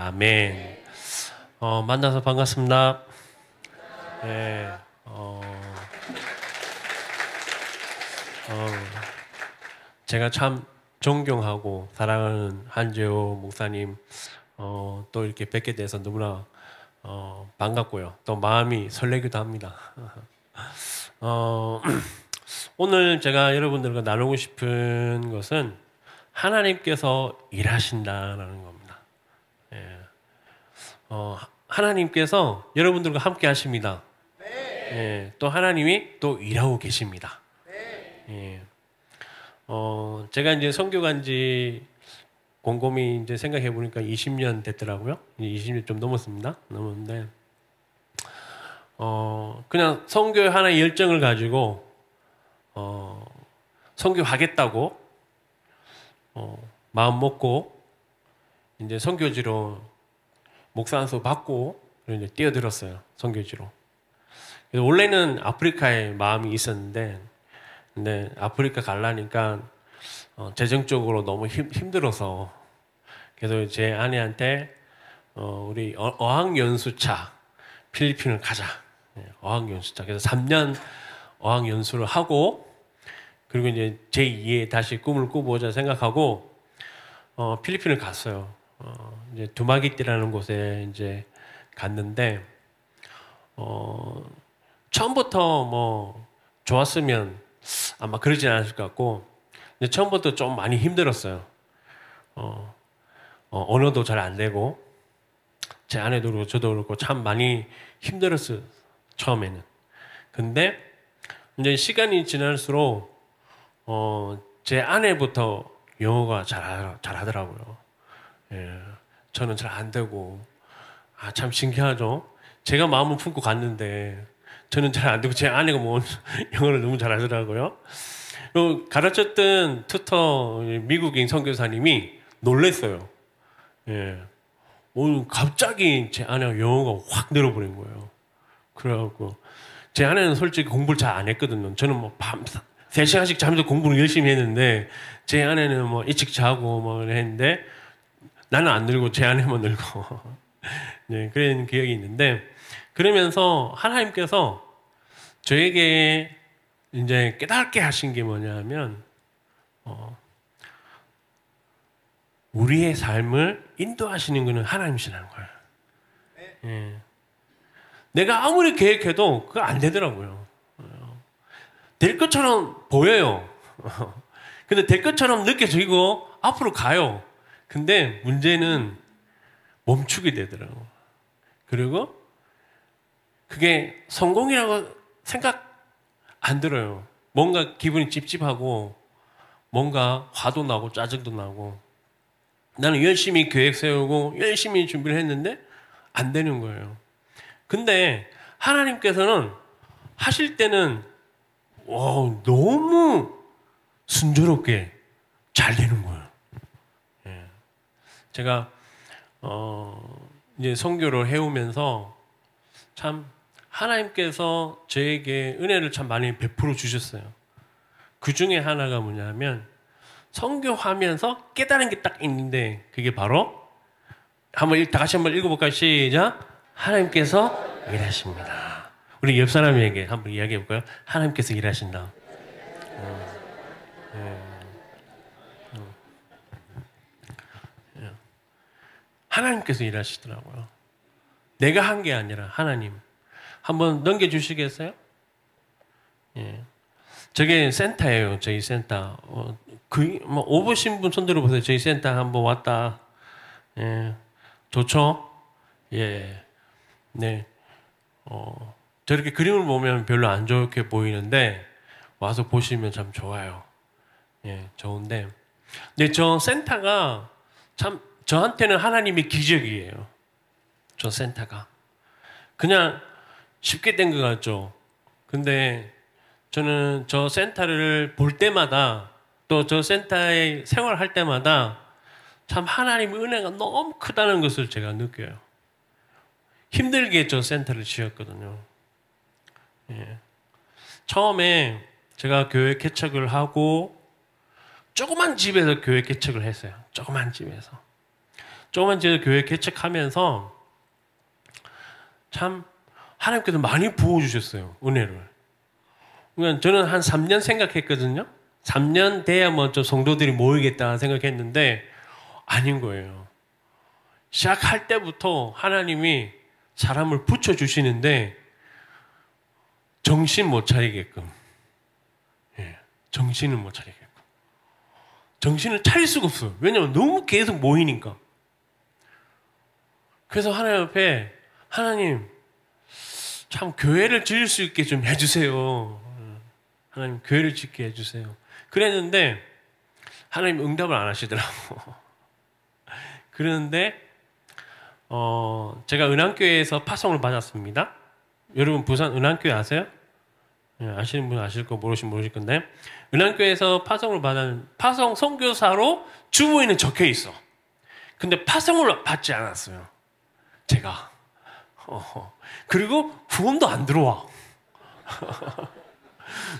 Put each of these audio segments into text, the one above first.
아멘. 만나서 반갑습니다. 예, 제가 참 존경하고 사랑하는 한재호 목사님 또 이렇게 뵙게 돼서 너무나 반갑고요. 또 마음이 설레기도 합니다. 오늘 제가 여러분들과 나누고 싶은 것은 하나님께서 일하신다라는 겁니다. 예. 하나님께서 여러분들과 함께 하십니다. 예. 또 하나님이 또 일하고 계십니다. 예. 제가 이제 선교 간지 곰곰이 이제 생각해 보니까 20년 됐더라고요. 20년 좀 넘었습니다. 넘었는데, 그냥 선교 하나의 열정을 가지고, 선교하겠다고, 마음 먹고, 이제 선교지로 목사 안수 받고, 이제 뛰어들었어요. 선교지로. 그래서 원래는 아프리카에 마음이 있었는데, 근데 아프리카 가려니까 재정적으로 너무 힘들어서 그래서 제 아내한테 우리 어학연수차 필리핀을 가자. 어학연수차. 그래서 3년 어학연수를 하고 그리고 이제 제2의 다시 꿈을 꾸보자 생각하고 필리핀을 갔어요. 이제 두마기띠라는 곳에 이제 갔는데 처음부터 뭐 좋았으면 아마 그러진 않았을 것 같고, 근데 처음부터 좀 많이 힘들었어요. 언어도 잘 안 되고, 제 아내도 그렇고, 저도 그렇고, 참 많이 힘들었어요, 처음에는. 근데, 이제 시간이 지날수록, 제 아내부터 영어가 잘하더라고요. 예, 저는 잘 안 되고, 참 신기하죠? 제가 마음을 품고 갔는데, 저는 잘 안 되고 제 아내가 뭐 영어를 너무 잘하더라고요. 가르쳤던 튜터 미국인 선교사님이 놀랬어요. 예, 오늘 갑자기 제 아내가 영어가 확 늘어버린 거예요. 그래갖고 제 아내는 솔직히 공부를 잘 안 했거든요. 저는 뭐 밤 3시간씩 자면서 공부를 열심히 했는데 제 아내는 뭐 일찍 자고 뭐 했는데 나는 안 늘고 제 아내만 늘고 네, 그런 기억이 있는데. 그러면서 하나님께서 저에게 이제 깨닫게 하신 게 뭐냐 하면, 우리의 삶을 인도하시는 것은 하나님이시라는 거예요. 예. 내가 아무리 계획해도 그거 안 되더라고요. 될 것처럼 보여요. 근데 될 것처럼 느껴지고 앞으로 가요. 근데 문제는 멈추게 되더라고요. 그리고 그게 성공이라고 생각 안 들어요. 뭔가 기분이 찝찝하고 뭔가 화도 나고 짜증도 나고 나는 열심히 계획 세우고 열심히 준비를 했는데 안 되는 거예요. 근데 하나님께서는 하실 때는 너무 순조롭게 잘 되는 거예요. 예. 제가 이제 선교를 해오면서 참 하나님께서 저에게 은혜를 참 많이 베풀어 주셨어요. 그 중에 하나가 뭐냐면 선교하면서 깨달은 게 딱 있는데 그게 바로 다 같이 한번 읽어볼까요? 시작. 하나님께서 일하십니다. 우리 옆 사람에게 한번 이야기해볼까요? 하나님께서 일하신다. 하나님께서 일하시더라고요. 내가 한 게 아니라 하나님. 한번 넘겨주시겠어요? 예. 저게 센터예요. 저희 센터. 뭐 오보신 분 손 들어보세요. 저희 센터 한번 왔다. 예. 좋죠? 예. 네. 저렇게 그림을 보면 별로 안 좋게 보이는데 와서 보시면 참 좋아요. 예, 좋은데. 근데 저 센터가 참 저한테는 하나님의 기적이에요. 저 센터가. 그냥 쉽게 된 것 같죠. 근데 저는 저 센터를 볼 때마다 또 저 센터에 생활할 때마다 참 하나님의 은혜가 너무 크다는 것을 제가 느껴요. 힘들게 저 센터를 지었거든요. 예. 처음에 제가 교회 개척을 하고 조그만 집에서 교회 개척을 했어요. 조그만 집에서. 조그만 교회 개척하면서 참 하나님께서 많이 부어주셨어요. 은혜를. 그러니까 저는 한 3년 생각했거든요. 3년 돼야 뭐 좀 성도들이 모이겠다 생각했는데 아닌 거예요. 시작할 때부터 하나님이 사람을 붙여주시는데 정신 못 차리게끔. 예, 정신을 못 차리게끔. 정신을 차릴 수가 없어요. 왜냐면 너무 계속 모이니까. 그래서 하나님 앞에 하나님 참 교회를 지을 수 있게 좀 해주세요. 하나님 교회를 짓게 해주세요. 그랬는데 하나님 응답을 안 하시더라고. 그런데 제가 은한교회에서 파송을 받았습니다. 여러분 부산 은한교회 아세요? 네, 아시는 분 아실 거 모르실 건데 은한교회에서 파송을 받은 파송 선교사로 주보에는 적혀 있어. 근데 파송을 받지 않았어요. 제가. 그리고 후원도 안 들어와.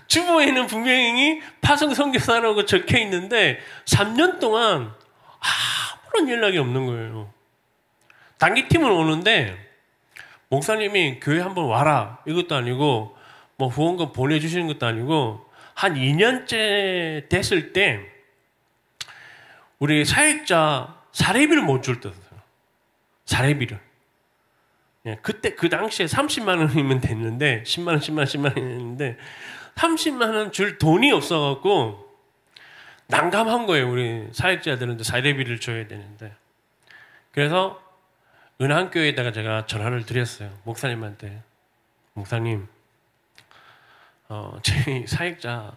주보에는 분명히 파송 선교사라고 적혀 있는데 3년 동안 아무런 연락이 없는 거예요. 단기팀은 오는데 목사님이 교회 한번 와라 이것도 아니고 뭐 후원금 보내주시는 것도 아니고 한 2년째 됐을 때 우리 사역자 사례비를 못 줄 때 사례비를. 예, 그때 그 당시에 30만 원이면 됐는데 10만 원, 10만 원, 10만 원 했는데 30만 원 줄 돈이 없어갖고 난감한 거예요. 우리 사역자들은 사례비를 줘야 되는데. 그래서 은한교회에다가 제가 전화를 드렸어요. 목사님한테. 목사님, 저희 사역자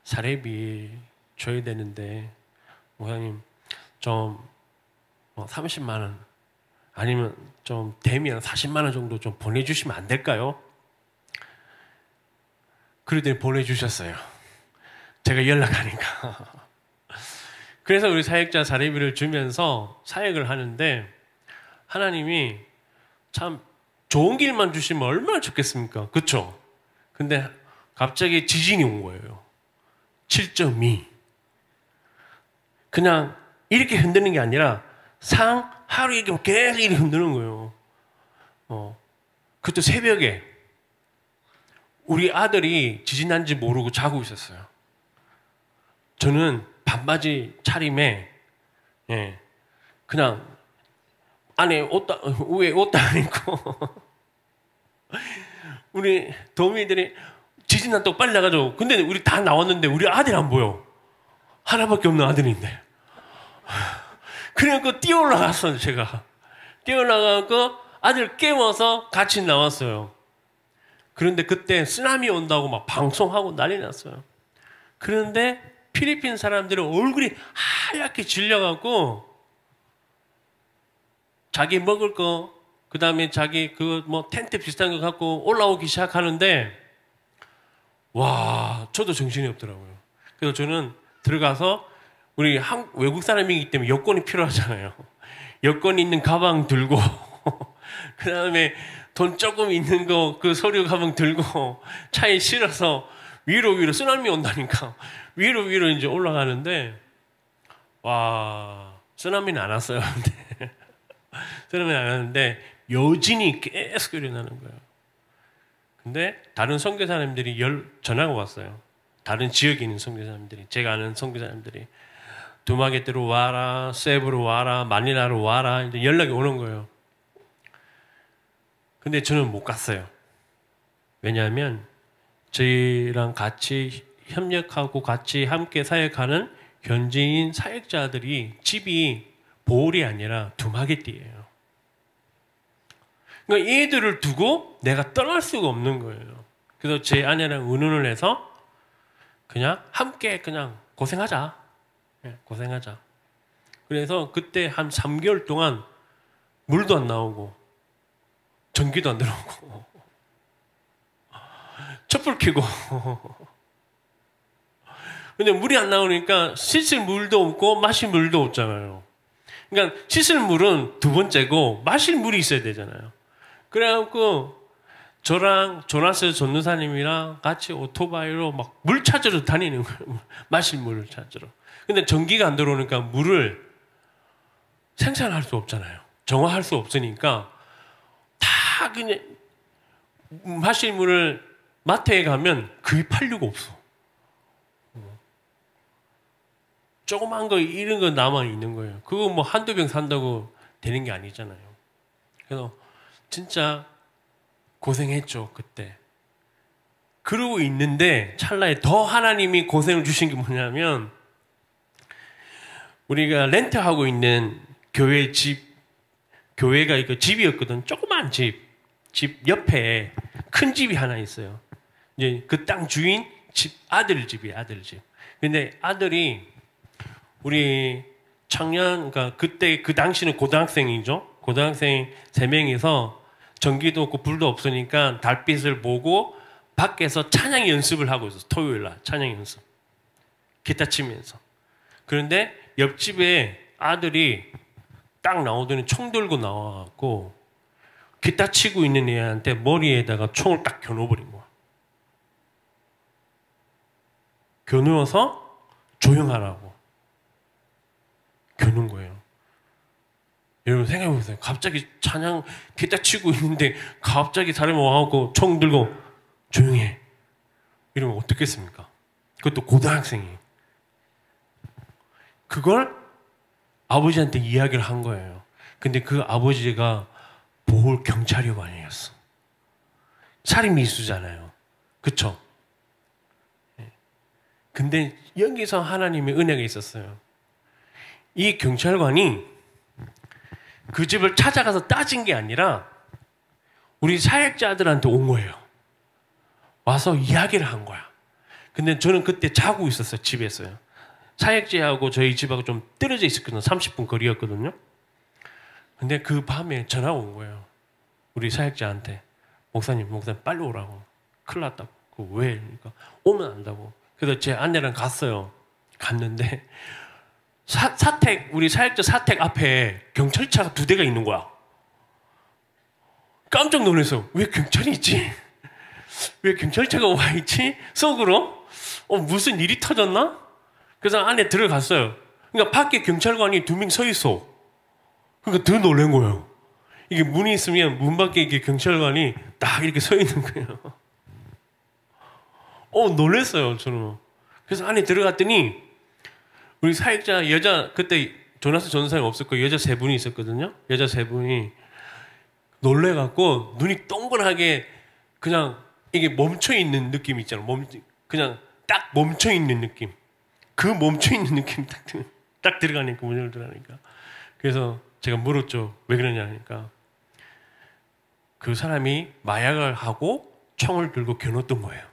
사례비 줘야 되는데 목사님 좀 30만 원 아니면 좀 되면 40만 원 정도 좀 보내주시면 안 될까요? 그러더니 보내주셨어요. 제가 연락하니까. 그래서 우리 사역자 사례비를 주면서 사역을 하는데 하나님이 참 좋은 길만 주시면 얼마나 좋겠습니까? 그렇죠? 근데 갑자기 지진이 온 거예요. 7.2. 그냥 이렇게 흔드는 게 아니라 하루 이렇게 계속 이렇게 흔드는 거예요. 그때 새벽에 우리 아들이 지진 난지 모르고 자고 있었어요. 저는 반바지 차림에 그냥 안에 위에 옷도 안 입고 우리 도우미들이 지진 난다고 빨리 나가죠. 근데 우리 다 나왔는데 우리 아들 안 보여. 하나밖에 없는 아들인데. 그래갖고 뛰어 올라갔어요. 제가 뛰어 올라가고 아들 깨워서 같이 나왔어요. 그런데 그때 쓰나미 온다고 막 방송하고 난리 났어요. 그런데 필리핀 사람들은 얼굴이 하얗게 질려갖고 자기 먹을 거, 그 다음에 자기 텐트 비슷한 거 갖고 올라오기 시작하는데, 와, 저도 정신이 없더라고요. 그래서 저는 들어가서 우리 외국 사람이기 때문에 여권이 필요하잖아요. 여권 있는 가방 들고, 그 다음에 돈 조금 있는 거, 그 서류 가방 들고 차에 실어서 위로 쓰나미 온다니까 위로 이제 올라가는데, 와, 쓰나미는 안 왔어요. 쓰나미는 안 왔는데 여진이 계속 일어나는 거예요. 근데 다른 선교사님들이 전화가 왔어요. 다른 지역에 있는 선교사님들이, 제가 아는 선교사님들이 두마게뜨로 와라, 세부로 와라, 마닐라로 와라 이제 연락이 오는 거예요. 근데 저는 못 갔어요. 왜냐하면 저희랑 같이 협력하고 같이 함께 사역하는 현지인 사역자들이 집이 보홀이 아니라 두마게띠예요. 그러니까 얘들을 두고 내가 떠날 수가 없는 거예요. 그래서 제 아내랑 의논을 해서 그냥 함께 그냥 고생하자. 고생하자. 그래서 그때 한 3개월 동안 물도 안 나오고 전기도 안 들어오고 촛불 켜고 근데 물이 안 나오니까 씻을 물도 없고 마실 물도 없잖아요. 그러니까 씻을 물은 두 번째고 마실 물이 있어야 되잖아요. 그래갖고 저랑 조나스 전도사님이랑 같이 오토바이로 막 물 찾으러 다니는 거예요. 마실 물을 찾으러. 근데 전기가 안 들어오니까 물을 생산할 수 없잖아요. 정화할 수 없으니까 다 그냥 마실 물을 마트에 가면 그게 팔리고 없어. 조그만 거 이런 거 남아 있는 거예요. 그거 뭐 한두 병 산다고 되는 게 아니잖아요. 그래서 진짜 고생했죠, 그때. 그러고 있는데 찰나에 더 하나님이 고생을 주신 게 뭐냐면, 우리가 렌트하고 있는 교회 교회가 이거 집이었거든. 조그만 집 옆에 큰 집이 하나 있어요. 이제 그 땅 주인 아들 집이에요, 아들 집. 근데 아들이 우리 청년, 그러니까 그때 그 당시는 고등학생이죠. 고등학생 3명이서 전기도 없고 불도 없으니까 달빛을 보고 밖에서 찬양 연습을 하고 있었어. 토요일 날 찬양 연습. 기타 치면서. 그런데 옆집에 아들이 딱 나오더니 총 들고 나와갖고 기타 치고 있는 애한테 머리에다가 총을 딱 겨누어버린 거야. 겨누어서 조용하라고 겨눈 거예요. 여러분 생각해보세요. 갑자기 찬양 기타 치고 있는데 갑자기 사람이 와갖고 총 들고 조용해. 이러면 어떻겠습니까? 그것도 고등학생이. 그걸 아버지한테 이야기를 한 거예요. 근데 그 아버지가 보홀 경찰관이었어. 살인미수잖아요. 그쵸? 근데 여기서 하나님의 은혜가 있었어요. 이 경찰관이 그 집을 찾아가서 따진 게 아니라 우리 사역자들한테 온 거예요. 와서 이야기를 한 거야. 근데 저는 그때 자고 있었어요. 집에서요. 사역자하고 저희 집하고 좀 떨어져 있었거든요. 30분 거리였거든요. 근데 그 밤에 전화가 온 거예요. 우리 사역자한테. 목사님 빨리 오라고. 큰일 났다고. 왜? 그러니까 오면 안다고. 그래서 제 아내랑 갔어요. 갔는데 우리 사역자 사택 앞에 경찰차가 2대가 있는 거야. 깜짝 놀라서 왜 경찰이 있지? 왜 경찰차가 와 있지? 속으로 무슨 일이 터졌나? 그래서 안에 들어갔어요. 그러니까 밖에 경찰관이 2명 서 있어. 그러니까 더 놀란 거예요. 이게 문이 있으면 문 밖에 이렇게 경찰관이 딱 이렇게 서 있는 거예요. 놀랐어요, 저는. 그래서 안에 들어갔더니 우리 사역자 여자, 그때 조나스 전사님 없었고 여자 3분이 있었거든요. 여자 3분이 놀래갖고 눈이 동그랗게 그냥 이게 멈춰있는 느낌 있잖아요. 그냥 딱 멈춰있는 느낌. 그 멈춰있는 느낌 딱 들어가니까, 문을 들어가니까. 그래서 제가 물었죠. 왜 그러냐 하니까 그 사람이 마약을 하고 총을 들고 겨눴던 거예요.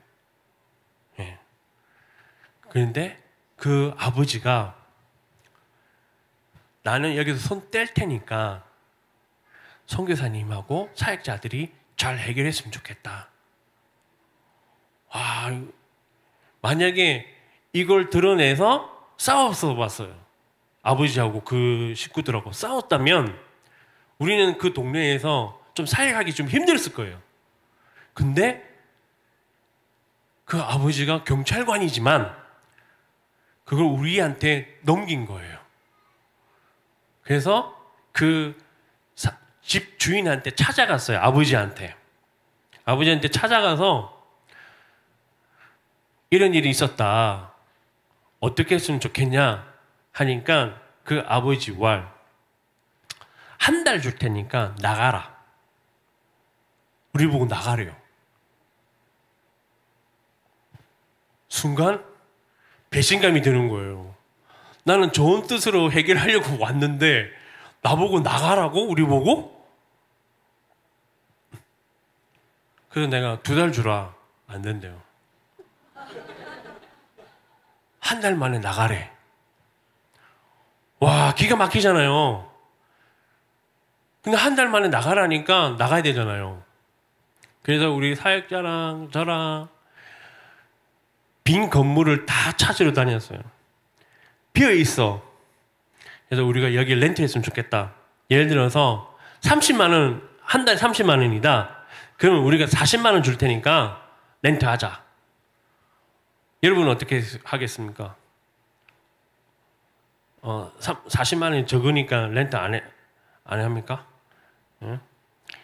예. 그런데 그 아버지가 나는 여기서 손 뗄 테니까 선교사님하고 사역자들이 잘 해결했으면 좋겠다. 와, 만약에 이걸 드러내서 싸워서 봤어요. 아버지하고 그 식구들하고 싸웠다면 우리는 그 동네에서 좀 사역하기 좀 힘들었을 거예요. 근데 그 아버지가 경찰관이지만 그걸 우리한테 넘긴 거예요. 그래서 그 집 주인한테 찾아갔어요. 아버지한테 찾아가서 이런 일이 있었다. 어떻게 했으면 좋겠냐 하니까 그 아버지 왈 한 달 줄 테니까 나가라. 우리 보고 나가래요. 순간 배신감이 드는 거예요. 나는 좋은 뜻으로 해결하려고 왔는데 나보고 나가라고? 우리 보고? 그래서 내가 2달 주라. 안 된대요. 한 달 만에 나가래. 와, 기가 막히잖아요. 근데 한 달 만에 나가라니까 나가야 되잖아요. 그래서 우리 사역자랑 저랑 빈 건물을 다 찾으러 다녔어요. 비어 있어. 그래서 우리가 여기 렌트했으면 좋겠다. 예를 들어서 30만 원, 한 달에 30만 원이다. 그러면 우리가 40만 원 줄 테니까 렌트하자. 여러분은 어떻게 하겠습니까? 40만 원이 적으니까 렌트 안 합니까? 예?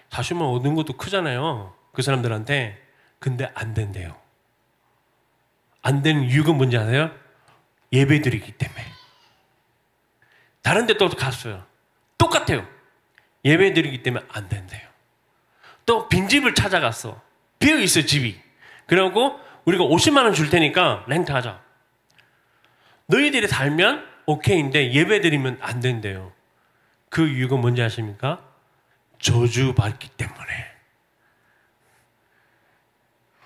40만 원 얻는 것도 크잖아요. 그 사람들한테. 근데 안 된대요. 안 되는 이유가 뭔지 아세요? 예배 드리기 때문에. 다른 데 또 갔어요. 똑같아요. 예배 드리기 때문에 안 된대요. 또 빈집을 찾아갔어. 비어있어 집이. 그러고 우리가 50만 원 줄 테니까 렌트하자. 너희들이 살면 오케이인데 예배 드리면 안 된대요. 그 이유가 뭔지 아십니까? 저주받기 때문에.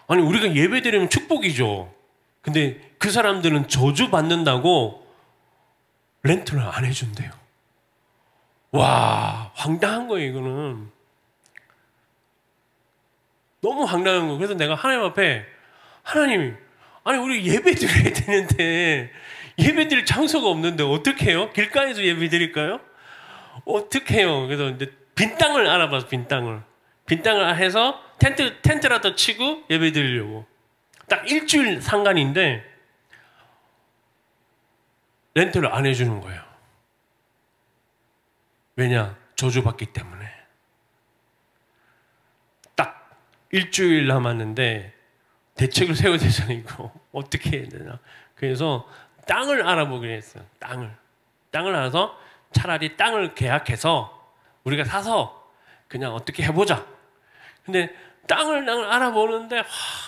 아니 우리가 예배 드리면 축복이죠. 근데 그 사람들은 저주받는다고 렌트를 안 해준대요. 와, 황당한 거예요 이거는. 너무 황당한 거. 그래서 내가 하나님 앞에 하나님, 아니 우리 예배 드려야 되는데 예배 드릴 장소가 없는데 어떻게 해요? 길가에서 예배 드릴까요? 어떻게 해요? 그래서 이제 빈 땅을 알아봐서 빈 땅을 해서 텐트라도 치고 예배 드리려고. 딱 일주일 상간인데 렌트를 안 해주는 거예요. 왜냐? 저주받기 때문에. 딱 일주일 남았는데 대책을 세워야 되잖아요. 이거 어떻게 해야 되나. 그래서 땅을 알아보기로 했어요. 땅을 알아서 차라리 땅을 계약해서 우리가 사서 그냥 어떻게 해보자. 근데 땅을 알아보는데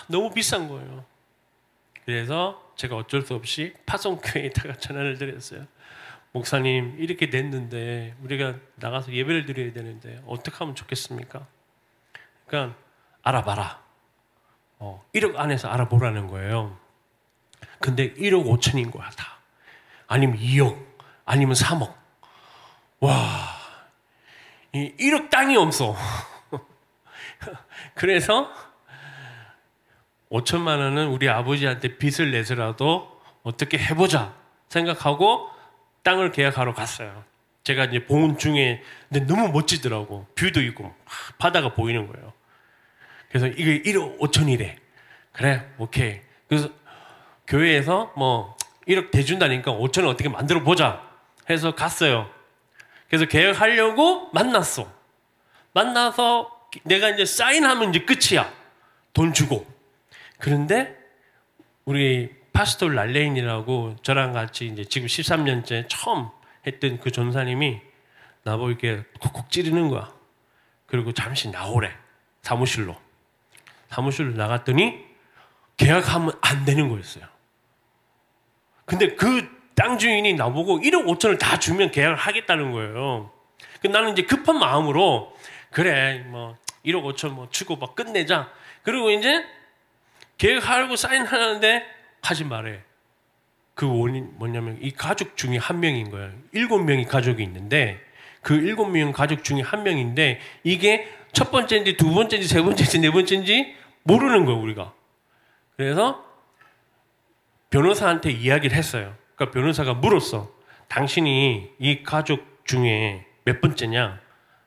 너무 비싼 거예요. 그래서 제가 어쩔 수 없이 파송교회에다가 전화를 드렸어요. 목사님 이렇게 됐는데 우리가 나가서 예배를 드려야 되는데 어떻게 하면 좋겠습니까? 그러니까 알아봐라. 1억 안에서 알아보라는 거예요. 근데 1억 5천인 거야 다. 아니면 2억 아니면 3억. 와, 1억 땅이 없어. 그래서 5천만 원은 우리 아버지한테 빚을 내서라도 어떻게 해보자 생각하고 땅을 계약하러 갔어요. 제가 이제 봉은 중에 근데 너무 멋지더라고. 뷰도 있고 바다가 보이는 거예요. 그래서 이게 1억 5천이래. 그래, 오케이. 그래서 교회에서 뭐 1억 대준다니까 5천을 어떻게 만들어 보자 해서 갔어요. 그래서 계약하려고 만나서 내가 이제 사인하면 이제 끝이야. 돈 주고. 그런데 우리 파스토 랄레인이라고 저랑 같이 이제 지금 13년째 처음 했던 그 전사님이 나보고 이렇게 콕콕 찌르는 거야. 그리고 잠시 나오래. 사무실로 나갔더니 계약하면 안 되는 거였어요. 근데 그 땅 주인이 나보고 1억 5천을 다 주면 계약을 하겠다는 거예요. 나는 이제 급한 마음으로 그래 뭐 1억 5천 뭐 주고 막 끝내자. 그리고 이제 계약하고 사인하는데 하지 말래. 그 원인 뭐냐면 이 가족 중에 한 명인 거예요. 7명이 가족이 있는데 그 7명 가족 중에 한 명인데 이게 첫 번째인지 두 번째인지 세 번째인지 네 번째인지 모르는 거예요 우리가. 그래서 변호사한테 이야기를 했어요. 그러니까 변호사가 물었어. 당신이 이 가족 중에 몇 번째냐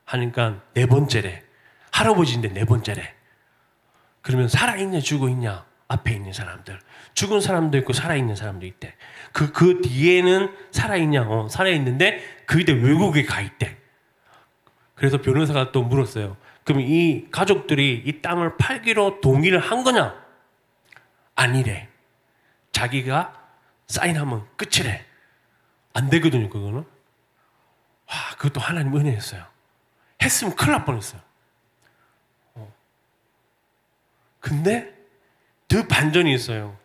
하니까 네 번째래. 할아버지인데 네 번째래. 그러면 살아있냐 죽어있냐. 앞에 있는 사람들. 죽은 사람도 있고 살아있는 사람도 있대. 그 뒤에는 살아있냐. 살아있는데 그 뒤에 외국에 가 있대. 그래서 변호사가 또 물었어요. 그럼 이 가족들이 이 땅을 팔기로 동의를 한 거냐? 아니래. 자기가 사인하면 끝이래. 안 되거든요 그거는. 와, 그것도 하나님 은혜였어요. 했으면 큰일 날 뻔했어요. 근데 더 반전이 있어요.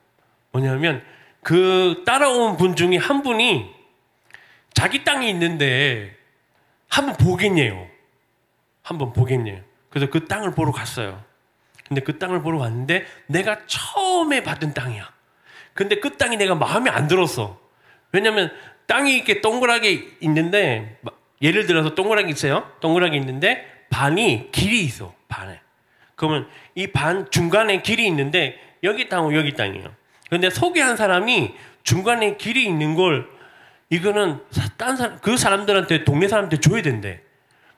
뭐냐면 그 따라온 분 중에 한 분이 자기 땅이 있는데 한번 보겠네요. 그래서 그 땅을 보러 갔어요. 근데 그 땅을 보러 갔는데 내가 처음에 받은 땅이야. 근데 그 땅이 내가 마음에 안 들었어. 왜냐면 땅이 이렇게 동그랗게 있는데 예를 들어서 동그랗게 있어요. 동그랗게 있는데 반이 길이 있어. 반에. 그러면 이 반 중간에 길이 있는데 여기 땅은 여기 땅이에요. 그런데 소개한 사람이 중간에 길이 있는 걸 이거는 딴 사람, 그 사람들한테 동네 사람한테 줘야 된대.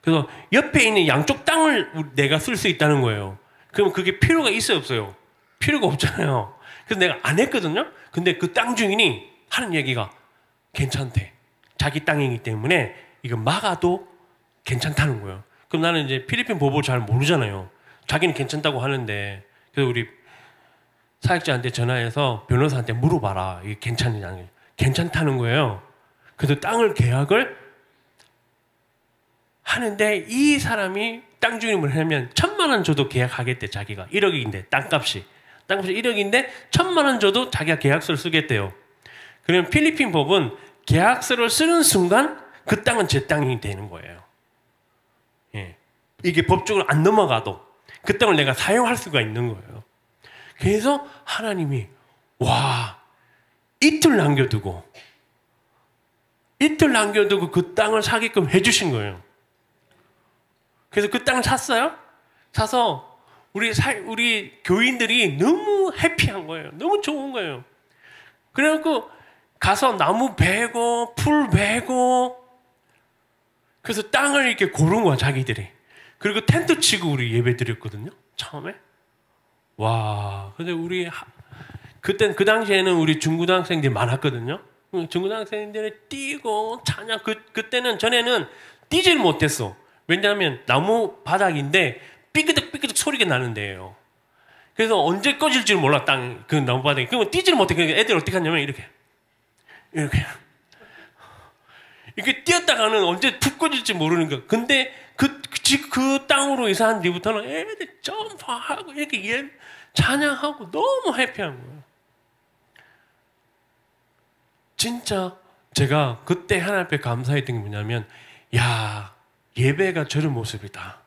그래서 옆에 있는 양쪽 땅을 내가 쓸 수 있다는 거예요. 그럼 그게 필요가 있어요 없어요? 필요가 없잖아요. 그래서 내가 안 했거든요. 근데 그 땅 주인이 하는 얘기가 괜찮대. 자기 땅이기 때문에 이거 막아도 괜찮다는 거예요. 그럼 나는 이제 필리핀 법을 잘 모르잖아요. 자기는 괜찮다고 하는데, 그래서 우리 사역자한테 전화해서 변호사한테 물어봐라. 이게 괜찮느냐. 괜찮다는 거예요. 그래서 땅을 계약을 하는데 이 사람이 땅 주인을 하면 1,000만 원 줘도 계약하겠대. 자기가 1억인데 땅값이 1억인데 1,000만 원 줘도 자기가 계약서를 쓰겠대요. 그러면 필리핀 법은 계약서를 쓰는 순간 그 땅은 제 땅이 되는 거예요. 예. 이게 법적으로 안 넘어가도 그 땅을 내가 사용할 수가 있는 거예요. 그래서 하나님이 와, 이틀 남겨두고 그 땅을 사게끔 해주신 거예요. 그래서 그 땅을 샀어요. 사서 우리 교인들이 너무 해피한 거예요. 너무 좋은 거예요. 그래갖고 가서 나무 베고 풀 베고 그래서 땅을 이렇게 고른 거야 자기들이. 그리고 텐트 치고 우리 예배 드렸거든요. 처음에. 와, 근데 그땐 그 당시에는 우리 중고등학생들이 많았거든요. 중고등학생들이 뛰고 찬양 그때는 전에는 뛰지를 못했어. 왜냐하면 나무 바닥인데 삐그덕 소리가 나는 데예요. 그래서 언제 꺼질지 몰라 그 나무 바닥이. 그러면 뛰지를 못해. 그러니까 애들 어떻게 하냐면 이렇게 뛰었다가는 언제 푹 꺼질지 모르는 거야. 근데 그 땅으로 이사한 뒤부터는 애들 점프하고 이렇게 찬양하고 너무 해피한 거예요. 진짜 제가 그때 하나님 앞에 감사했던 게 뭐냐면, 야, 예배가 저런 모습이다.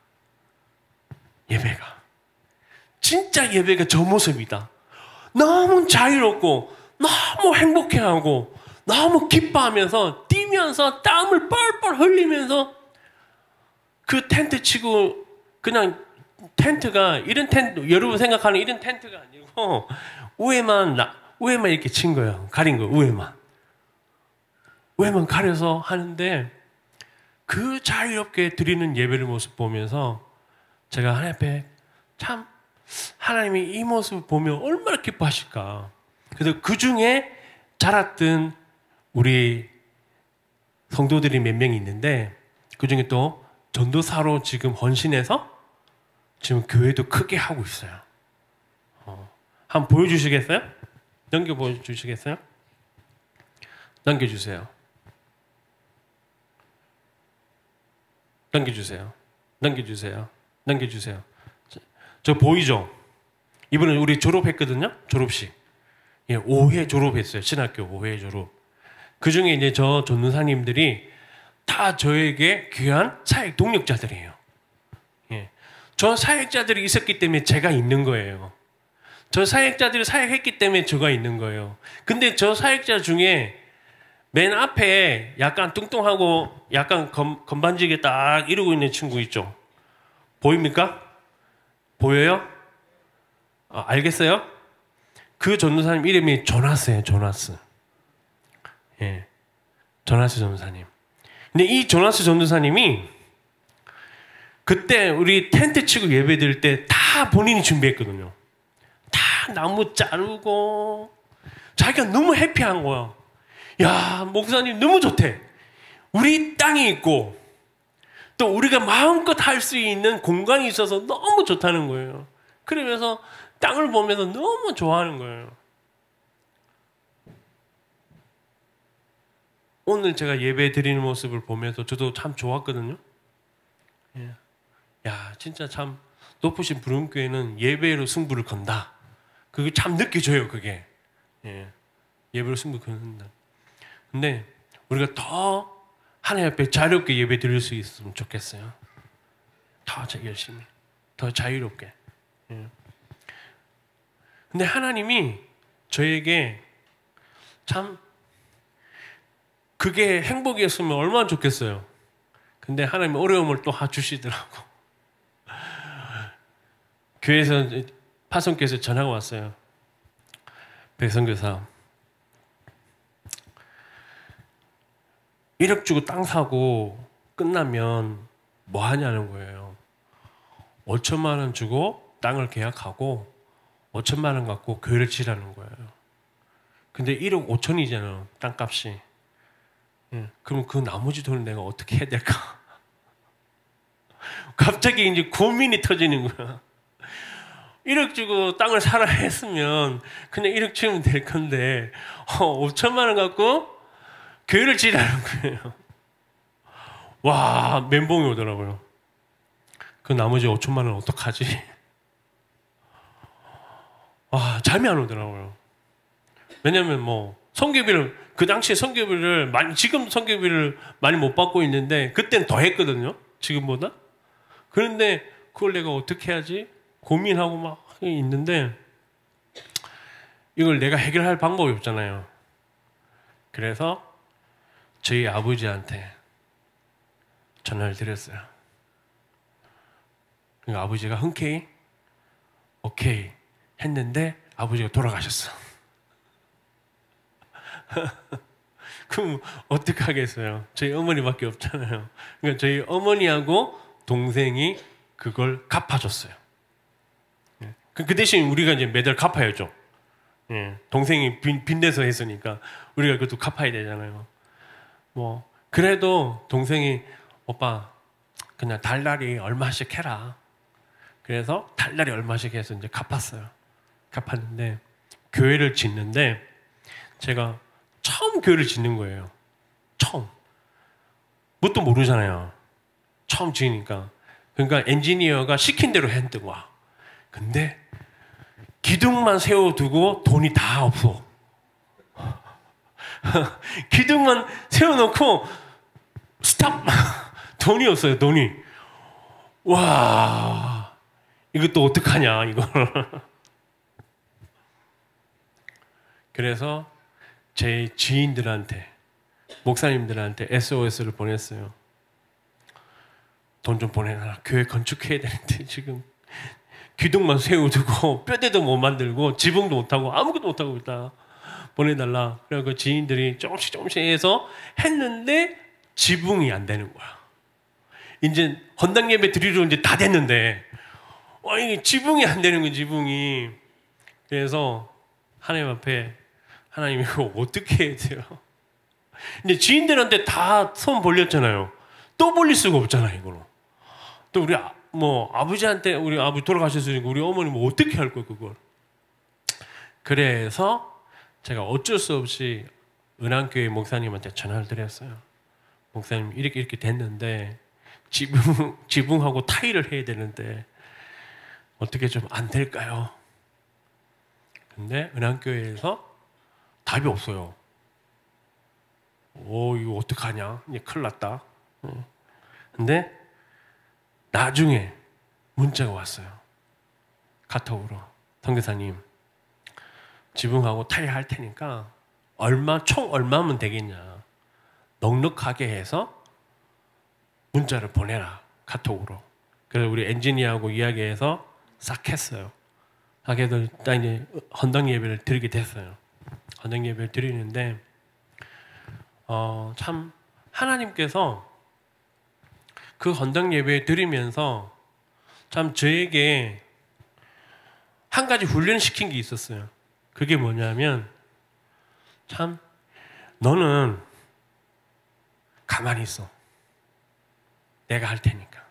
진짜 예배가 저 모습이다. 너무 자유롭고 너무 행복해하고 너무 기뻐하면서 뛰면서 땀을 뻘뻘 흘리면서 그 텐트 치고 그냥 텐트가 이런 텐트, 여러분 생각하는 이런 텐트가 아니고 위에만 이렇게 친 거예요. 가린 거 위에만 가려서 하는데 그 자유롭게 드리는 예배를 모습 보면서 제가 하나님 앞에 참 하나님이 이 모습을 보면 얼마나 기뻐하실까. 그래서 그 중에 자랐던 우리 성도들이 몇 명이 있는데 그 중에 또 전도사로 지금 헌신해서 지금 교회도 크게 하고 있어요. 한번 보여주시겠어요? 보여주시겠어요? 넘겨주세요. 저 보이죠? 이번에 우리 졸업했거든요? 졸업식. 예, 5회 졸업했어요. 신학교 5회 졸업. 그 중에 이제 저 전도사님들이 다 저에게 귀한 사역 동력자들이에요. 예. 저 사역자들이 있었기 때문에 제가 있는 거예요. 저 사역자들이 사역했기 때문에 제가 있는 거예요. 근데 저 사역자 중에 맨 앞에 약간 뚱뚱하고 약간 건반지게 딱 이러고 있는 친구 있죠? 보입니까? 보여요? 알겠어요? 그 전도사님 이름이 조나스예요. 조나스. 예, 조나스 전도사님. 근데 이 조나스 전도사님이 그때 우리 텐트 치고 예배 드릴 때 다 본인이 준비했거든요. 다 나무 자르고 자기가 너무 해피한 거야. 야, 목사님 너무 좋대. 우리 땅이 있고 또 우리가 마음껏 할 수 있는 공간이 있어서 너무 좋다는 거예요. 그러면서 땅을 보면서 너무 좋아하는 거예요. 오늘 제가 예배 드리는 모습을 보면서 저도 참 좋았거든요. 예. 야, 진짜 참 높으신 부름교회는 예배로 승부를 건다. 그게 참 느껴져요, 그게. 예. 예배로 승부 건다. 근데 우리가 더 하나님 앞에 자유롭게 예배 드릴 수 있으면 좋겠어요. 더 열심히, 더 자유롭게. 예. 근데 하나님이 저에게 참 그게 행복이었으면 얼마나 좋겠어요. 근데 하나님 어려움을 또 주시더라고. 교회에서 파송교에서 전화가 왔어요. 백선교사 1억 주고 땅 사고 끝나면 뭐 하냐는 거예요. 5천만 원 주고 땅을 계약하고 5천만 원 갖고 교회를 지라는 거예요. 근데 1억 5천이잖아요. 땅값이. 그럼 그 나머지 돈을 내가 어떻게 해야 될까? 갑자기 이제 고민이 터지는 거야. 1억 주고 땅을 사라 했으면 그냥 1억 주면 될 건데 5천만 원 갖고 교회를 지으라는 거예요. 와, 멘붕이 오더라고요. 그 나머지 5천만 원 어떡하지? 와, 잠이 안 오더라고요. 왜냐면 뭐 선교비를 그 당시에 선교비를 지금 선교비를 많이 못 받고 있는데 그때는 더 했거든요. 지금보다. 그런데 그걸 내가 어떻게 해야지? 고민하고 막 있는데 이걸 내가 해결할 방법이 없잖아요. 그래서 저희 아버지한테 전화를 드렸어요. 그러니까 아버지가 흔쾌히 오케이 했는데 아버지가 돌아가셨어. 그럼 어떡하겠어요? 저희 어머니밖에 없잖아요. 그러니까 저희 어머니하고 동생이 그걸 갚아줬어요. 그 대신 우리가 이제 매달 갚아야죠. 동생이 빚내서 했으니까 우리가 그것도 갚아야 되잖아요. 뭐 그래도 동생이 오빠 그냥 달달이 얼마씩 해라. 그래서 달달이 얼마씩 해서 이제 갚았어요. 갚았는데 교회를 짓는데 제가 처음 교회를 짓는 거예요. 처음. 뭣도 모르잖아요. 처음 지으니까. 그러니까 엔지니어가 시킨 대로 했던 거야. 근데 기둥만 세워두고 돈이 다 없어. 기둥만 세워놓고 스탑! 돈이 없어요. 돈이. 와, 이것도 어떡하냐 이걸. 그래서 제 지인들한테 목사님들한테 SOS를 보냈어요. 돈 좀 보내라. 교회 건축해야 되는데 지금 기둥만 세워두고 뼈대도 못 만들고 지붕도 못하고 아무것도 못하고 있다. 보내달라. 그래서 그 지인들이 조금씩 해서 했는데 지붕이 안 되는 거야. 이제 헌당 예배 드리러 이제 다 됐는데 이게 지붕이 안 되는 거야. 지붕이. 그래서 하나님 앞에 하나님 이거 어떻게 해야 돼요? 근데 지인들한테 다 손 벌렸잖아요. 또 벌릴 수가 없잖아요. 이걸로. 또 우리 뭐 아버지한테 우리 아버지 돌아가셨으니까 우리 어머니 뭐 어떻게 할 거야 그걸. 그래서 제가 어쩔 수 없이 은한교회 목사님한테 전화를 드렸어요. 목사님 이렇게 됐는데 지붕하고 타일을 해야 되는데 어떻게 좀 안 될까요? 근데 은한교회에서 답이 없어요. 이거 어떡하냐? 이제 큰일 났다. 근데 나중에 문자가 왔어요. 카톡으로. 선교사님, 지붕하고 타일 할 테니까 총 얼마면 되겠냐. 넉넉하게 해서 문자를 보내라. 카톡으로. 그래서 우리 엔지니어하고 이야기해서 싹 했어요. 싹 해서 일단 이제 헌당 예배를 드리게 됐어요. 헌당 예배를 드리는데 참 하나님께서 그 헌당 예배 드리면서 참 저에게 한 가지 훈련시킨 게 있었어요. 그게 뭐냐면 참 너는 가만히 있어. 내가 할 테니까.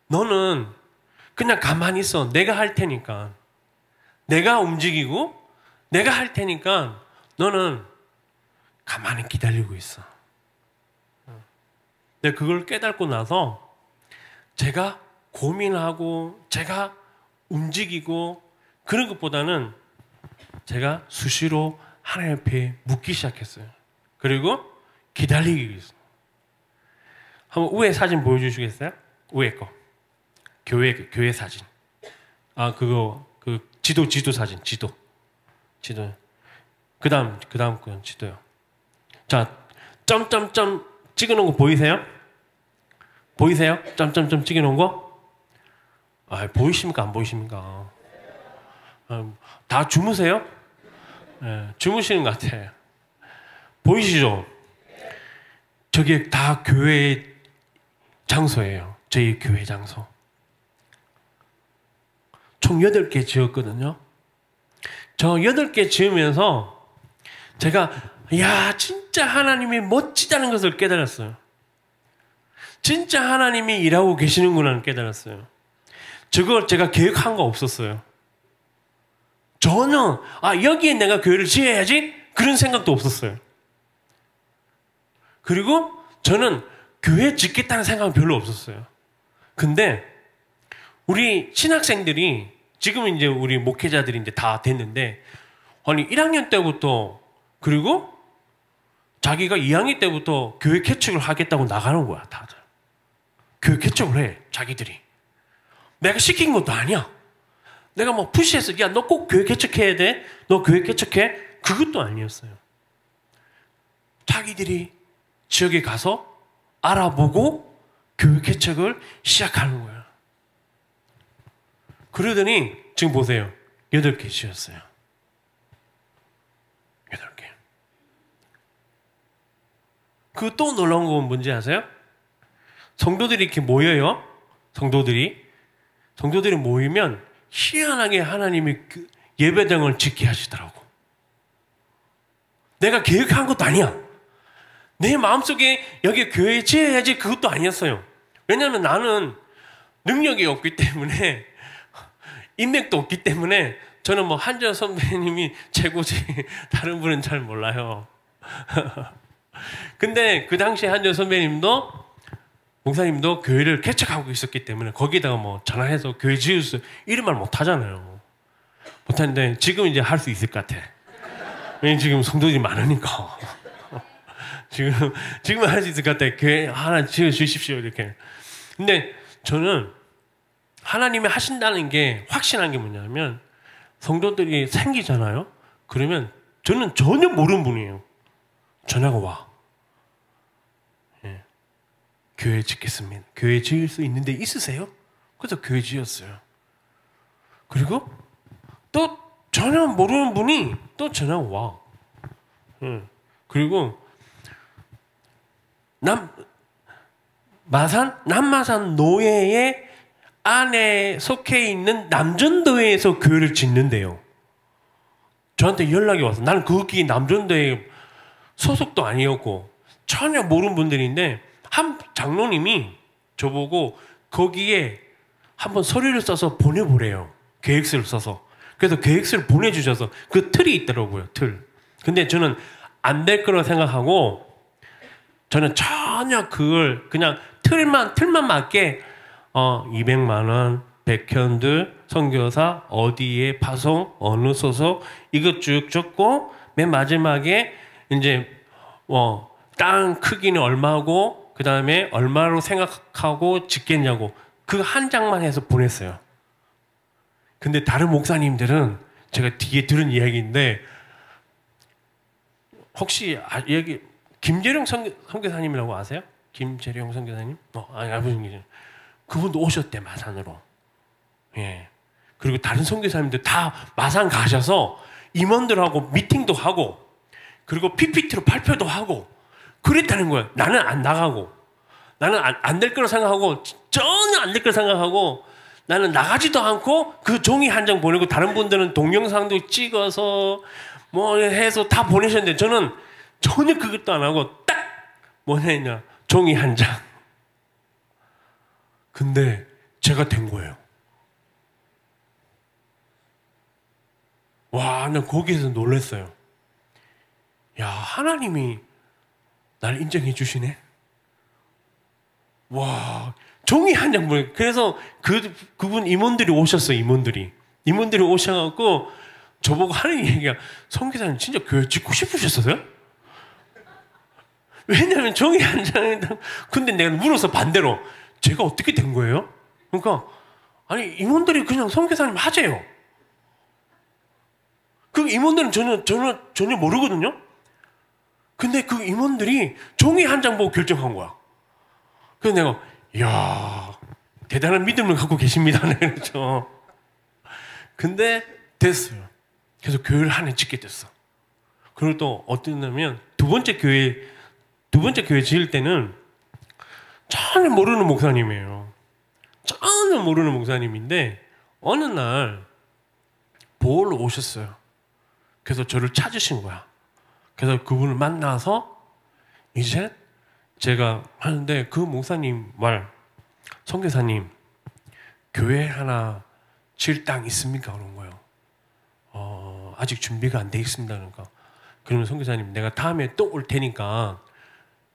너는 그냥 가만히 있어. 내가 할 테니까. 내가 움직이고 내가 할 테니까 너는 가만히 기다리고 있어. 근데 그걸 깨닫고 나서 제가 고민하고 제가 움직이고 그런 것보다는 제가 수시로 하나님 앞에 묻기 시작했어요. 그리고 기다리기 있어요. 한번 위에 사진 보여주시겠어요? 위에 거. 교회 사진. 그 지도 사진. 지도. 그 다음 건 지도요. 자, 점점점 찍어놓은 거 보이세요? 보이세요? 점점점 찍어놓은 거? 보이십니까? 안 보이십니까? 다 주무세요? 네, 주무시는 것 같아요. 보이시죠? 저게 다 교회 장소예요. 저희 교회 장소. 총 8개 지었거든요. 저 8개 지으면서 제가 야 진짜 하나님이 멋지다는 것을 깨달았어요. 진짜 하나님이 일하고 계시는구나 깨달았어요. 저걸 제가 계획한 거 없었어요. 전혀 여기에 내가 교회를 지어야지 그런 생각도 없었어요. 그리고 저는 교회 짓겠다는 생각은 별로 없었어요. 근데 우리 신학생들이 지금 이제 우리 목회자들이 이제 다 됐는데 아니 1학년 때부터 그리고 자기가 2학년 때부터 교회 개척을 하겠다고 나가는 거야 다들. 교회 개척을 해 자기들이. 내가 시킨 것도 아니야. 내가 뭐 푸시해서 야 너 꼭 교회 개척해야 돼. 너 교회 개척해. 그것도 아니었어요. 자기들이 지역에 가서 알아보고 교회 개척을 시작하는 거예요. 그러더니 지금 보세요. 8개 지었어요. 8개. 그 또 놀라운 건 뭔지 아세요? 성도들이 이렇게 모여요. 성도들이 모이면 희한하게 하나님이 그 예배당을 짓게 하시더라고. 내가 계획한 것도 아니야. 내 마음속에 여기 교회 지어야지 그것도 아니었어요. 왜냐하면 나는 능력이 없기 때문에 인맥도 없기 때문에 저는 뭐 한전 선배님이 최고지 다른 분은 잘 몰라요. 근데 그 당시에 한전 선배님도 목사님도 교회를 개척하고 있었기 때문에 거기다가 뭐 전화해서 교회 지을 수 이런 말 못 하잖아요. 못 하는데 지금 이제 할 수 있을 것 같아. 왜냐면 지금 성도들이 많으니까. 지금은 할 수 있을 것 같아. 교회 하나 지어 주십시오 이렇게. 근데 저는 하나님이 하신다는 게 확신한 게 뭐냐면 성도들이 생기잖아요. 그러면 저는 전혀 모르는 분이에요. 전화가 와. 예. 교회 짓겠습니다. 교회 지을 수 있는데 있으세요? 그래서 교회 지었어요. 그리고 또 전혀 모르는 분이 또 전화가 와. 예. 그리고 남마산 노예의 안에 속해 있는 남전도회에서 교회를 짓는데요. 저한테 연락이 와서 나는 거기 남전도회 소속도 아니었고 전혀 모르는 분들인데 한 장로님이 저보고 거기에 한번 서류를 써서 보내보래요. 계획서를 써서. 그래서 계획서를 보내주셔서 그 틀이 있더라고요. 틀. 근데 저는 안 될 거라고 생각하고 저는 전혀 그걸 그냥 틀만 맞게 200만 원, 백현들, 선교사, 어디에 파송, 어느 소속 이거 쭉 적고 맨 마지막에 이제 땅 크기는 얼마고 그 다음에 얼마로 생각하고 짓겠냐고 그 한 장만 해서 보냈어요. 근데 다른 목사님들은 제가 뒤에 들은 이야기인데 혹시 여기 김재룡 선교사님이라고 아세요? 김재룡 선교사님? 아버님 그분도 오셨대 마산으로. 예. 그리고 다른 선교사님들 다 마산 가셔서 임원들하고 미팅도 하고 그리고 PPT로 발표도 하고 그랬다는 거예요. 나는 안 나가고 나는 안 될 거라 생각하고 전혀 안 될 거라 생각하고 나는 나가지도 않고 그 종이 한 장 보내고 다른 분들은 동영상도 찍어서 뭐 해서 다 보내셨는데 저는 전혀 그것도 안 하고 딱 뭐냐 종이 한 장. 근데 제가 된 거예요. 와, 나 거기에서 놀랐어요. 야, 하나님이 날 인정해 주시네. 와, 종이 한 장 보내. 그래서 그분 임원들이 오셨어요. 임원들이 오셔갖고 저보고 하는 얘기가 선교사님 진짜 교회 짓고 싶으셨어요? 왜냐면 종이 한 장에 근데 내가 물어서 반대로 제가 어떻게 된 거예요? 그러니까 아니 임원들이 그냥 선교사님 하재요. 그 임원들은 전혀 모르거든요. 근데 그 임원들이 종이 한 장 보고 결정한 거야. 그래서 내가 이야 대단한 믿음을 갖고 계십니다. 그렇죠. 근데 됐어요. 그래서 교회를 하나 짓게 됐어. 그리고 또 어땠냐면 두 번째 교회 지을 때는 전혀 모르는 목사님이에요. 전혀 모르는 목사님인데 어느 날 보홀로 오셨어요. 그래서 저를 찾으신 거야. 그래서 그분을 만나서 이제 제가 하는데 그 목사님 말, 선교사님 교회 하나 질 땅 있습니까? 그런 거예요. 아직 준비가 안 돼 있습니다. 그러니까 그러면 선교사님 내가 다음에 또 올 테니까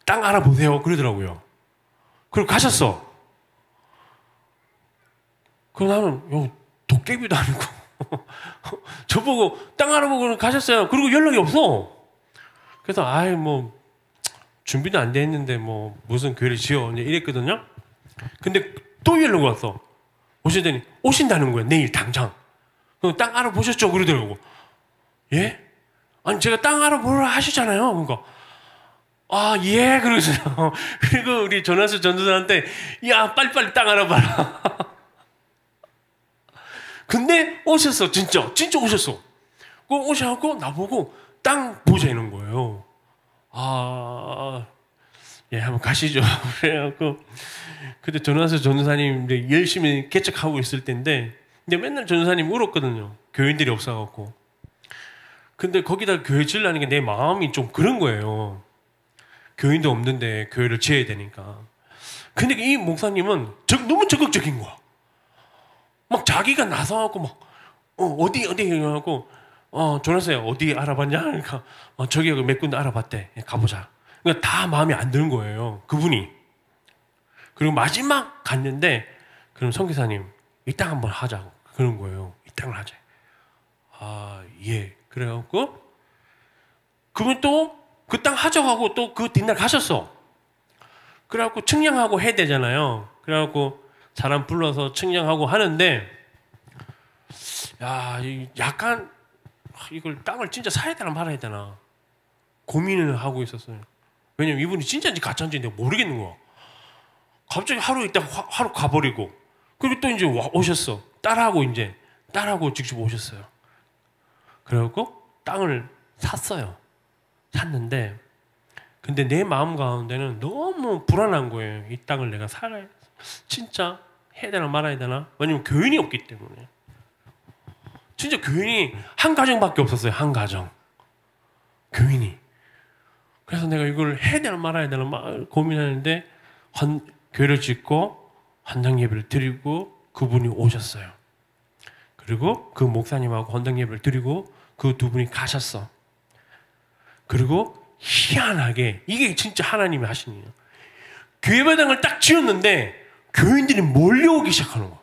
땅 알아보세요. 그러더라고요. 그리고 가셨어. 그럼 나는 도깨비도 아니고 저보고 땅 알아보고 가셨어요. 그리고 연락이 없어. 그래서 아이 뭐 준비도 안 돼 있는데 뭐 무슨 교회를 지어 이랬거든요. 근데 또 연락이 왔어. 오시더니 오신다는 거예요. 내일 당장. 땅 알아보셨죠? 그러더라고. 예? 아니 제가 땅 알아보라 하시잖아요. 그러니까 아 예 그러세요. 그리고 우리 조나스 전도사한테 야 빨리빨리 땅 알아봐라. 근데 오셨어. 진짜 오셨어. 그 오셔갖고 나보고 땅 보자 이런 거예요. 예 한번 가시죠. 그래갖고 그때 조나스 전도사님 열심히 개척하고 있을 때인데 근데 맨날 전도사님 울었거든요. 교인들이 없어갖고. 근데 거기다 교회 지으려는 게 내 마음이 좀 그런 거예요. 교인도 없는데 교회를 지어야 되니까. 근데 이 목사님은 너무 적극적인 거야. 막 자기가 나서갖고 막 어디 하고 조나스야 어디 알아봤냐? 그러니까 저기 몇 군데 알아봤대. 가보자. 그러니까 다 마음에 안 드는 거예요. 그분이. 그리고 마지막 갔는데 그럼 선교사님 이 땅 한번 하자고 그런 거예요. 이 땅을 하자. 예. 그래갖고 그분 또 그 땅 하자고 하고 또 그 뒷날 가셨어. 그래갖고 측량하고 해야 되잖아요. 그래갖고 사람 불러서 측량하고 하는데 야 약간 이걸 땅을 진짜 사야 되나 말아야 되나 고민을 하고 있었어요. 왜냐면 이분이 진짜인지 가짜인지 내가 모르겠는 거야. 갑자기 하루 있다가 하루 가버리고 그리고 또 이제 오셨어. 딸하고 직접 오셨어요. 그래갖고 땅을 샀어요. 샀는데 근데 내 마음 가운데는 너무 불안한 거예요. 이 땅을 내가 살아야 진짜 해야 되나 말아야 되나? 왜냐면 교인이 없기 때문에. 진짜 교인이 한 가정밖에 없었어요. 한 가정. 교인이. 그래서 내가 이걸 해야 되나 말아야 되나 막 고민하는데 교회를 짓고 헌당 예배를 드리고 그분이 오셨어요. 그리고 그 목사님하고 헌당 예배를 드리고 그 두 분이 가셨어. 그리고 희한하게 이게 진짜 하나님이 하신 일이에요. 교회마당을 딱 지었는데 교인들이 몰려오기 시작하는 거야.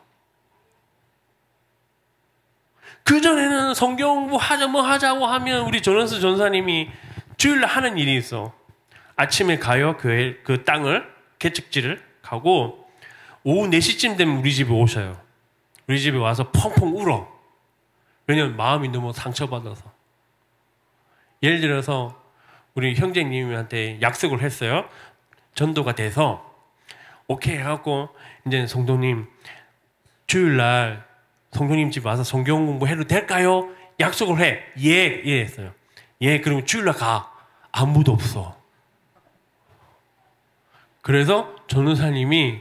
그전에는 성경 공부 하자고 하면 우리 조나스 전사님이 주일날 하는 일이 있어. 아침에 가요. 교회 그 땅을 개척지를 가고 오후 4시쯤 되면 우리 집에 오셔요. 우리 집에 와서 펑펑 울어. 왜냐면 마음이 너무 상처받아서. 예를 들어서 우리 형제님한테 약속을 했어요. 전도가 돼서 오케이 해갖고 이제 성도님 주일날 성도님 집 와서 성경 공부해도 될까요? 약속을 해. 예 했어요. 예 그러면 주일날 가. 아무도 없어. 그래서 전도사님이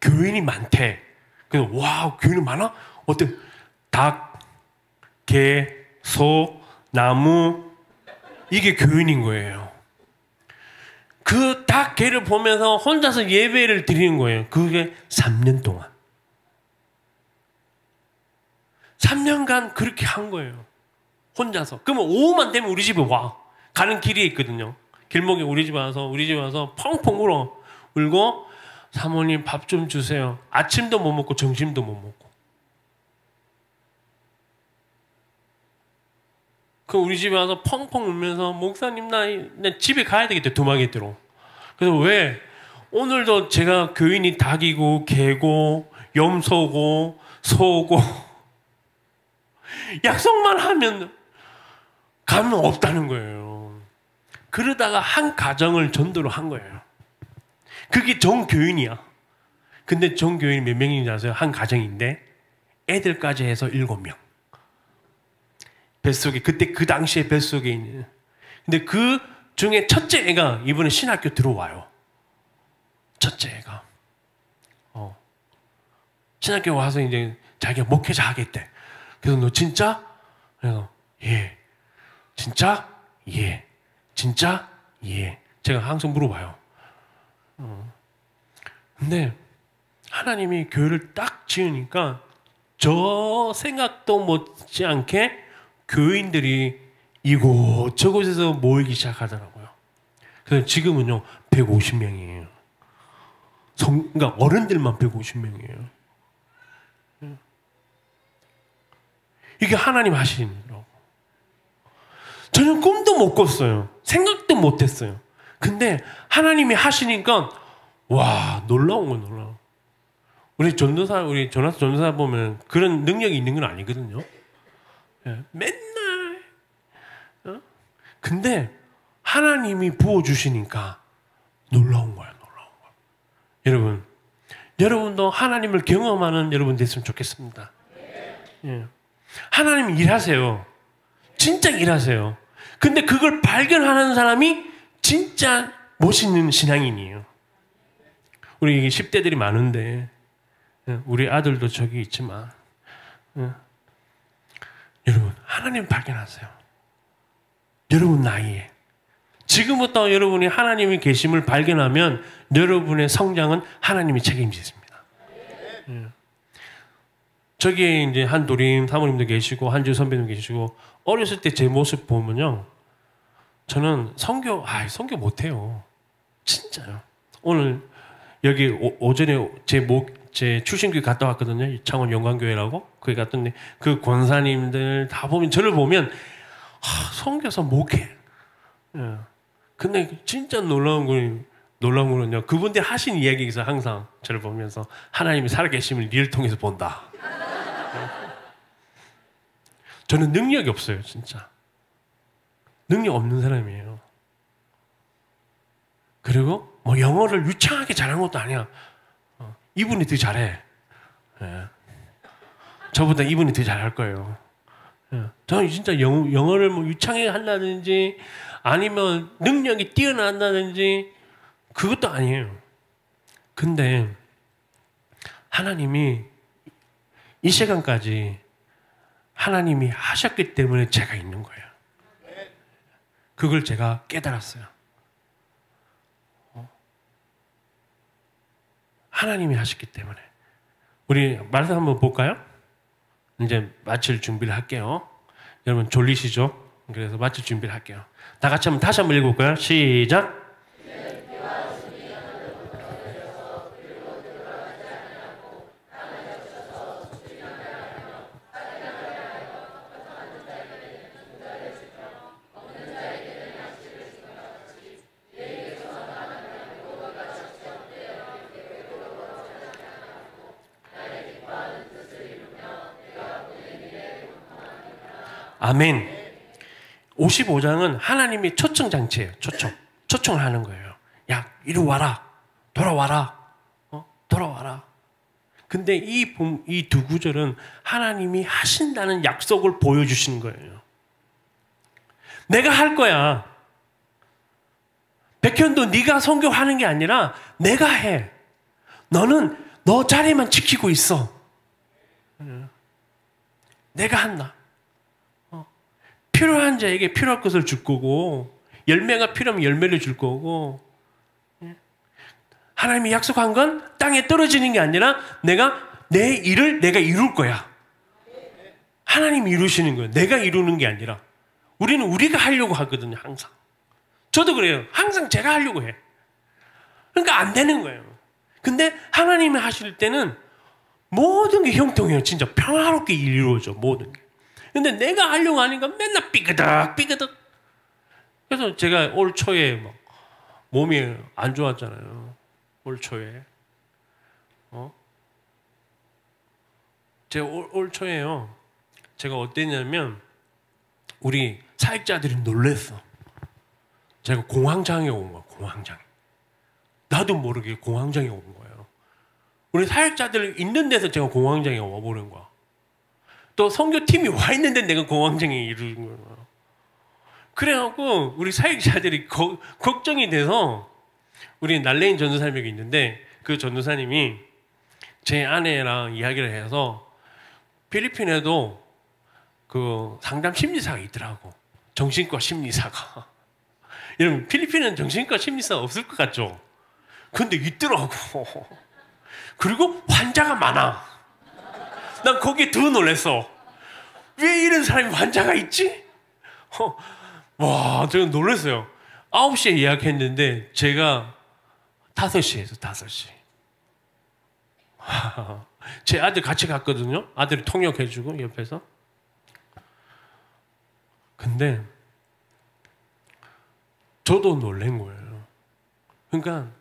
교인이 많대. 그래서 와 교인이 많아? 어때? 닭, 개, 소, 나무 이게 교인인 거예요. 그 닭, 개를 보면서 혼자서 예배를 드리는 거예요. 그게 3년 동안. 3년간 그렇게 한 거예요. 혼자서. 그러면 오후만 되면 우리 집에 와. 가는 길이 있거든요. 길목에 우리 집에 와서 펑펑 울고 사모님 밥 좀 주세요. 아침도 못 먹고 점심도 못 먹고. 그 우리 집에 와서 펑펑 울면서 목사님 나 집에 가야 되겠대. 두마개대로. 그래서 왜 오늘도 제가 교인이 닭이고 개고 염소고 소고 약속만 하면 가면 없다는 거예요. 그러다가 한 가정을 전도로 한 거예요. 그게 정교인이야. 근데 정교인이 몇 명인지 아세요? 한 가정인데 애들까지 해서 7명. 뱃속에 그때 그 당시에 뱃속에 있는. 근데 그 중에 첫째 애가 이번에 신학교 들어와요. 첫째 애가. 신학교 와서 이제 자기가 목회자 하겠대. 그래서 너 진짜? 그래서 예. 진짜? 예. 진짜? 예. 제가 항상 물어봐요. 근데 하나님이 교회를 딱 지으니까 저 생각도 못지 않게 교인들이 이곳저곳에서 모이기 시작하더라고요. 그래서 지금은요 150명이에요. 그러니까 어른들만 150명이에요. 이게 하나님 하시는 거라고. 저는 꿈도 못 꿨어요. 생각도 못 했어요. 근데 하나님이 하시니까 와 놀라운 건 놀라워. 우리 조나스 전도사 보면 그런 능력이 있는 건 아니거든요. 맨날 근데 하나님이 부어주시니까 놀라운 거야. 여러분도 하나님을 경험하는 여러분 됐으면 좋겠습니다. 예. 하나님 일하세요. 진짜 일하세요. 근데 그걸 발견하는 사람이 진짜 멋있는 신앙인이에요. 우리 10대들이 많은데 우리 아들도 저기 있지만 여러분 하나님 발견하세요. 여러분 나이에 지금부터 여러분이 하나님의 계심을 발견하면 여러분의 성장은 하나님이 책임지십니다. 저기에 이제 한도림 사모님도 계시고 한주 선배님 계시고 어렸을 때 제 모습 보면요, 저는 선교 못해요. 진짜요. 오늘 여기 오전에 제 출신교회 갔다 왔거든요. 창원 영광교회라고. 거기 갔더니 그 권사님들 다 보면 저를 보면 선교사 목회. 예. 근데 진짜 놀라운 거는요. 그분들 하신 이야기에서 항상 저를 보면서 하나님이 살아계심을 니를 통해서 본다. 저는 능력이 없어요, 진짜. 능력 없는 사람이에요. 그리고 뭐 영어를 유창하게 잘하는 것도 아니야. 이분이 더 잘해. 예. 저보다 이분이 더 잘할 거예요. 예. 저는 진짜 영어를 뭐 유창하게 한다든지 아니면 능력이 뛰어난다든지 그것도 아니에요. 근데 하나님이 이 시간까지 하나님이 하셨기 때문에 제가 있는 거예요. 그걸 제가 깨달았어요. 하나님이 하셨기 때문에. 우리 말씀 한번 볼까요? 이제 마칠 준비를 할게요. 여러분 졸리시죠? 그래서 마칠 준비를 할게요. 다 같이 다시 한번 읽어볼까요? 시작! 아멘. 55장은 하나님의 초청장치예요. 초청을 하는 거예요. 야, 이리 와라. 돌아와라. 돌아와라. 근데 이 두 구절은 하나님이 하신다는 약속을 보여주시는 거예요. 내가 할 거야. 백현도 네가 선교하는 게 아니라 내가 해. 너는 너 자리만 지키고 있어. 내가 한다. 필요한 자에게 필요할 것을 줄 거고, 열매가 필요하면 열매를 줄 거고, 하나님이 약속한 건 땅에 떨어지는 게 아니라 내 일을 내가 이룰 거야. 하나님이 이루시는 거예요. 내가 이루는 게 아니라. 우리는 우리가 하려고 하거든요, 항상. 저도 그래요. 항상 제가 하려고 해. 그러니까 안 되는 거예요. 근데 하나님이 하실 때는 모든 게 형통해요. 진짜 평화롭게 이루어져, 모든 게. 근데 내가 하려고 하니까 맨날 삐그덕. 그래서 제가 올 초에 막 몸이 안 좋았잖아요. 올 초에. 제가 올 초에요. 제가 어땠냐면 우리 사역자들이 놀랬어. 제가 공황장애 온 거야. 공황장애. 나도 모르게 공황장애 온 거예요. 우리 사역자들 있는 데서 제가 공황장애 와버린 거야. 또 선교팀이 와 있는데 내가 공황장애 이루는 거예요. 그래갖고 우리 사역자들이 걱정이 돼서 우리 날레인 전도사님이 있는데 그 전도사님이 제 아내랑 이야기를 해서 필리핀에도 그 상담 심리사가 있더라고. 정신과 심리사가. 여러분, 필리핀은 정신과 심리사 없을 것 같죠? 근데 있더라고. 그리고 환자가 많아. 난 거기에 더 놀랐어. 왜 이런 사람이 환자가 있지? 와, 제가 놀랐어요. 9시에 예약했는데 제가 5시에 해서 5시. 제 아들 같이 갔거든요. 아들이 통역해주고 옆에서. 근데 저도 놀란 거예요. 그러니까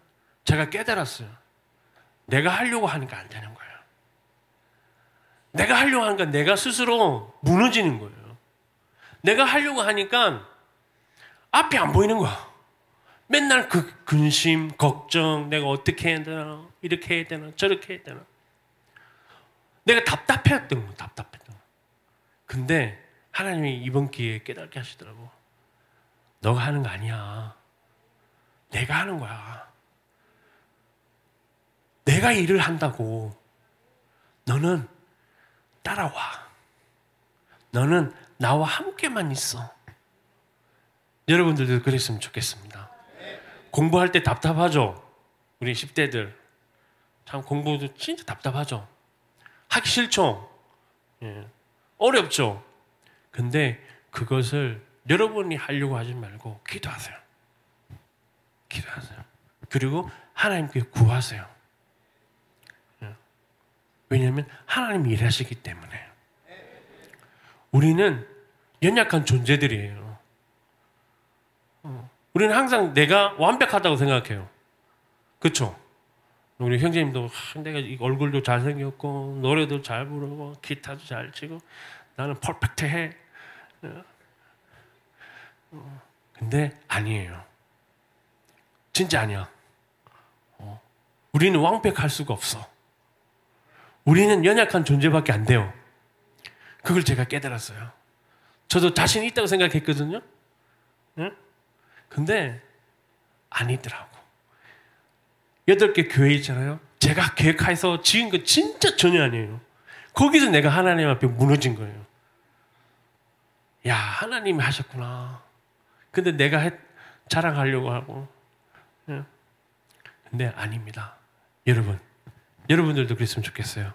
제가 깨달았어요. 내가 하려고 하니까 안 되는 거예요. 내가 하려고 하니까 내가 스스로 무너지는 거예요. 내가 하려고 하니까 앞이 안 보이는 거야. 맨날 그 근심, 걱정, 내가 어떻게 해야 되나, 이렇게 해야 되나, 저렇게 해야 되나. 내가 답답했던 거야, 답답했던 거. 근데 하나님이 이번 기회에 깨닫게 하시더라고. 너가 하는 거 아니야. 내가 하는 거야. 내가 일을 한다고. 너는 따라와. 너는 나와 함께만 있어. 여러분들도 그랬으면 좋겠습니다. 공부할 때 답답하죠? 우리 10대들. 참 공부도 진짜 답답하죠? 하기 싫죠? 예. 어렵죠? 근데 그것을 여러분이 하려고 하지 말고 기도하세요. 기도하세요. 그리고 하나님께 구하세요. 예. 왜냐하면 하나님이 일하시기 때문에. 우리는 연약한 존재들이에요. 우리는 항상 내가 완벽하다고 생각해요. 그렇죠? 우리 형제님도 내가 얼굴도 잘생겼고 노래도 잘 부르고 기타도 잘 치고 나는 퍼펙트해. 근데 아니에요. 진짜 아니야. 우리는 완벽할 수가 없어. 우리는 연약한 존재밖에 안 돼요. 그걸 제가 깨달았어요. 저도 자신 있다고 생각했거든요. 응? 근데 아니더라고. 8개 교회 있잖아요. 제가 계획해서 지은 거 진짜 전혀 아니에요. 거기서 내가 하나님 앞에 무너진 거예요. 야, 하나님이 하셨구나. 근데 내가 자랑하려고 하고. 근데 아닙니다. 여러분들도 그랬으면 좋겠어요.